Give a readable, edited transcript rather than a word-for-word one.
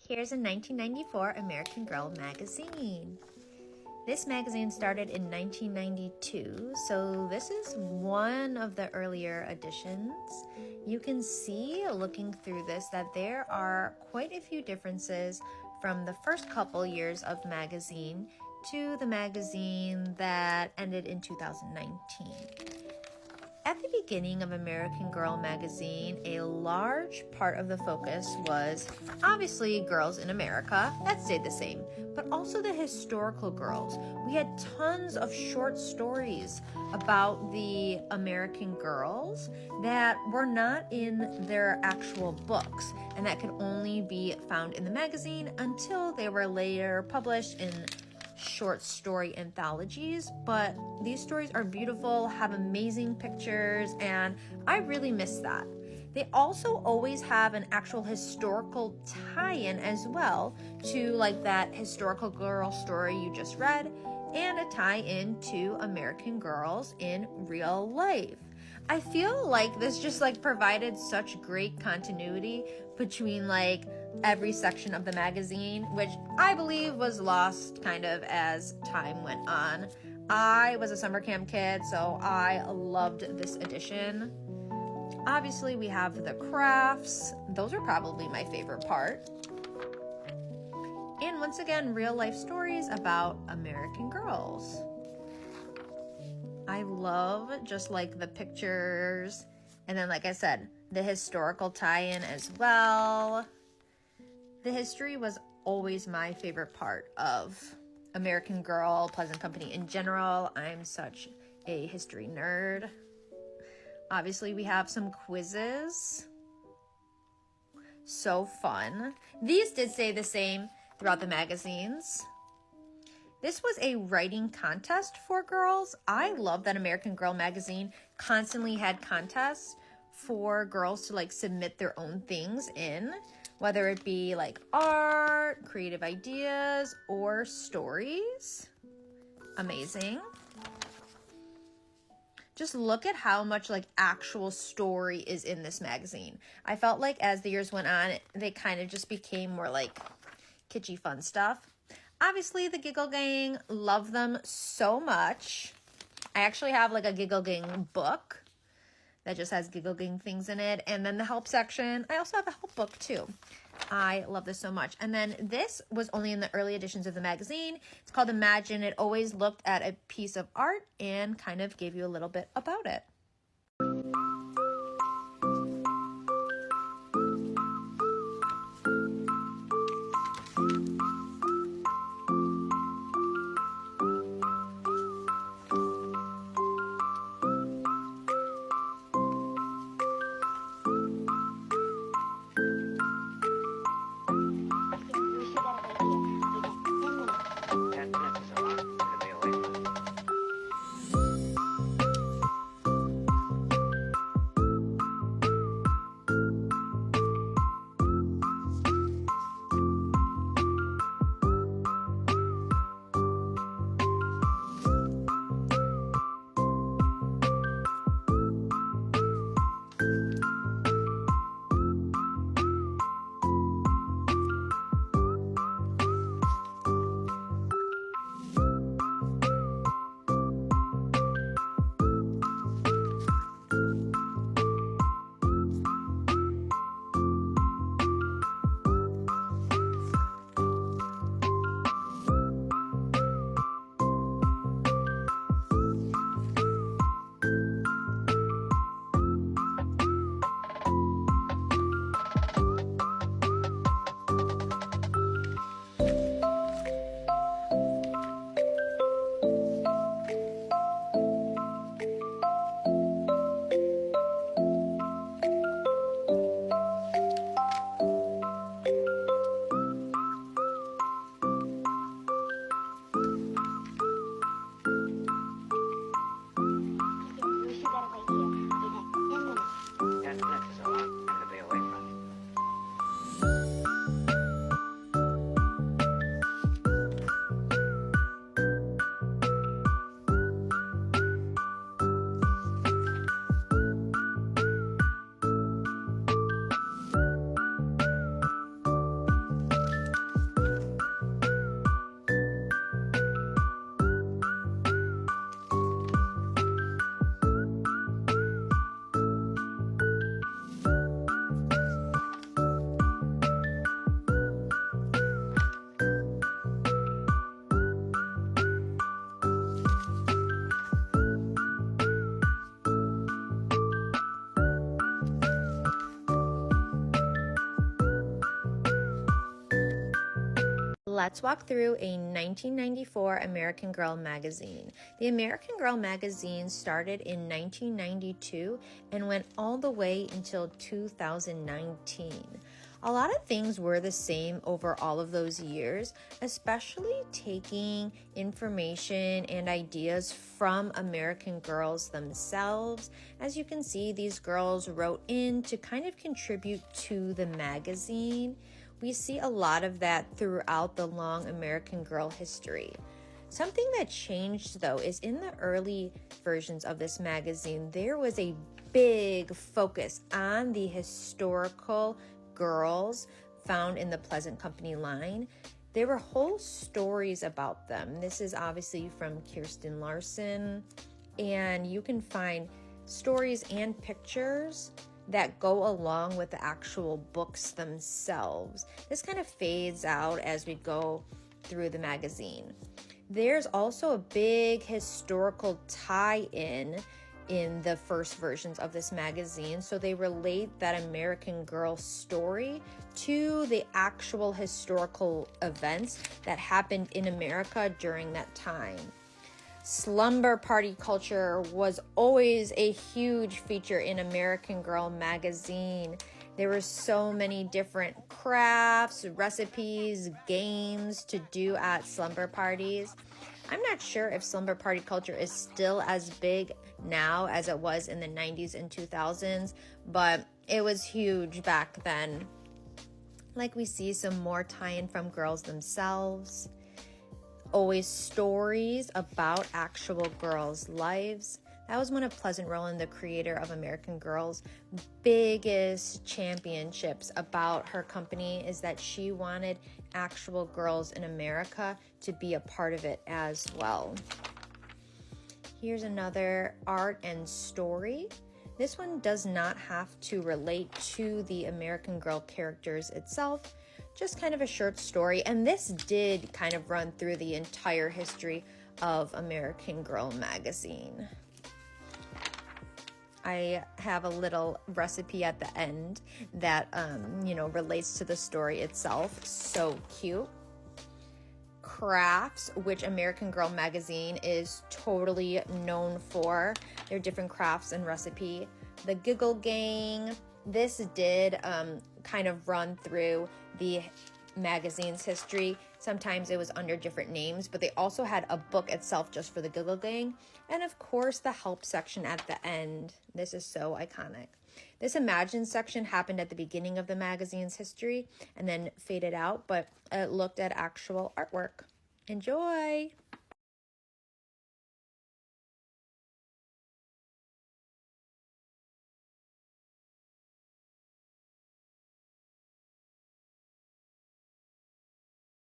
Here's a 1994 American Girl magazine. This magazine started in 1992, so this is one of the earlier editions. You can see, looking through this, that there are quite a few differences from the first couple years of the magazine to the magazine that ended in 2019. At the beginning of American Girl magazine, a large part of the focus was obviously girls in America. That stayed the same, but also the historical girls. We had tons of short stories about the American girls that were not in their actual books and that could only be found in the magazine until they were later published in short story anthologies. But these stories are beautiful, have amazing pictures, and I really miss that. They also always have an actual historical tie-in as well to like that historical girl story you just read, and a tie-in to American girls in real life. I feel like this just provided such great continuity between every section of the magazine, which I believe was lost kind of as time went on. I was a summer camp kid, so I loved this edition. Obviously, we have the crafts. Those are probably my favorite part. And once again, real life stories about American girls. I love just the pictures, and then like I said, the historical tie-in as well. The history was always my favorite part of American Girl, Pleasant Company in general. I'm such a history nerd. Obviously, we have some quizzes. So fun. These did stay the same throughout the magazines. This was a writing contest for girls. I love that American Girl magazine constantly had contests for girls to submit their own things in, whether it be art, creative ideas, or stories. Amazing. Just look at how much actual story is in this magazine. I felt like as the years went on, they kind of just became more kitschy fun stuff. Obviously, the Giggle Gang, love them so much. I actually have a Giggle Gang book that just has Giggle Gang things in it. And then the help section, I also have a help book too. I love this so much. And then this was only in the early editions of the magazine. It's called Imagine. It always looked at a piece of art and kind of gave you a little bit about it. Let's walk through a 1994 American Girl magazine. The American Girl magazine started in 1992 and went all the way until 2019. A lot of things were the same over all of those years, especially taking information and ideas from American girls themselves. As you can see, these girls wrote in to kind of contribute to the magazine. We see a lot of that throughout the long American Girl history. Something that changed, though, is in the early versions of this magazine, there was a big focus on the historical girls found in the Pleasant Company line. There were whole stories about them. This is obviously from Kirsten Larson, and you can find stories and pictures that go along with the actual books themselves. This kind of fades out as we go through the magazine. There's also a big historical tie-in the first versions of this magazine, so they relate that American Girl story to the actual historical events that happened in America during that time. Slumber party culture was always a huge feature in American Girl magazine. There were so many different crafts, recipes, games to do at slumber parties. I'm not sure if slumber party culture is still as big now as it was in the 90s and 2000s, but it was huge back then. Like, we see some more tie-in from girls themselves. Always stories about actual girls' lives. That was one of Pleasant Rowland, the creator of American Girl's biggest championships about her company, is that she wanted actual girls in America to be a part of it as well. Here's another art and story. This one does not have to relate to the American Girl characters itself, just kind of a short story. And this did kind of run through the entire history of American Girl magazine. I have a little recipe at the end that, relates to the story itself. So cute. Crafts, which American Girl magazine is totally known for. There are different crafts and recipe. The Giggle Gang. This did kind of run through the magazine's history. Sometimes it was under different names, but they also had a book itself just for the Giggle Gang. And of course, the help section at the end. This is so iconic. This Imagine section happened at the beginning of the magazine's history and then faded out, but it looked at actual artwork. Enjoy!